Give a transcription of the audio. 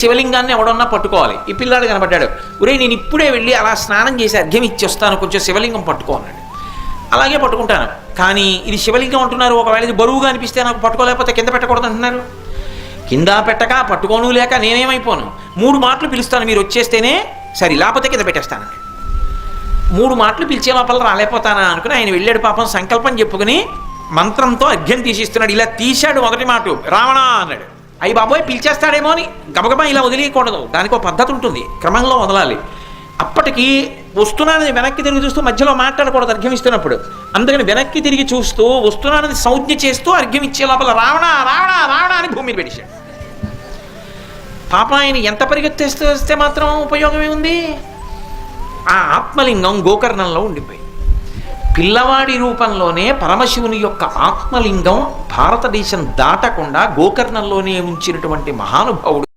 శివలింగాన్ని ఎవడన్నా పట్టుకోవాలి. ఈ పిల్లాడు కనబడ్డాడు, ఒరే నేను ఇప్పుడే వెళ్ళి అలా స్నానం చేసి అర్ఘ్యం ఇచ్చేస్తాను, కొంచెం శివలింగం పట్టుకో అన్నాడు. అలాగే పట్టుకుంటాను, కానీ ఇది శివలింగం అంటున్నారు, ఒకవేళ ఇది బరువుగా అనిపిస్తే నాకు పట్టుకోలేకపోతే కింద పెట్టకూడదు అంటున్నారు. కింద పెట్టక పట్టుకోను లేక నేనేమైపోను, 3 మాటలు పిలుస్తాను మీరు వచ్చేస్తేనే సరే, లేకపోతే కింద పెట్టేస్తానండి. 3 మాటలు పిలిచే లోపల రాలేకపోతానా అనుకుని ఆయన వెళ్ళాడు. పాపం సంకల్పం చెప్పుకుని మంత్రంతో అర్ఘ్యం తీసిస్తున్నాడు. ఇలా తీశాడు మొదటి మాట, రావణ అన్నాడు. అయ్యి బాబోయ్ పిలిచేస్తాడేమో అని గబగబా ఇలా వదిలేయకూడదు, దానికి ఒక పద్ధతి ఉంటుంది, క్రమంలో వదలాలి. అప్పటికి వస్తున్నానని వెనక్కి తిరిగి చూస్తూ మధ్యలో మాట్లాడకూడదు అర్ఘ్యం ఇస్తున్నప్పుడు. అందుకని వెనక్కి తిరిగి చూస్తూ వస్తున్నానని సంజ్ఞ చేస్తూ అర్ఘ్యం ఇచ్చే లోపల రావణ రావణ రావణ అని భూమి మీద పెట్టేశాడు. పాప ఆయన ఎంత పరిగెత్తేస్తూ వస్తే మాత్రం ఉపయోగమే ఉంది. ఆ ఆత్మలింగం గోకర్ణంలో ఉండిపోయి, పిల్లవాడి రూపంలోనే పరమశివుని యొక్క ఆత్మలింగం భారతదేశం దాటకుండా గోకర్ణంలోనే ఉంచినటువంటి మహానుభావుడు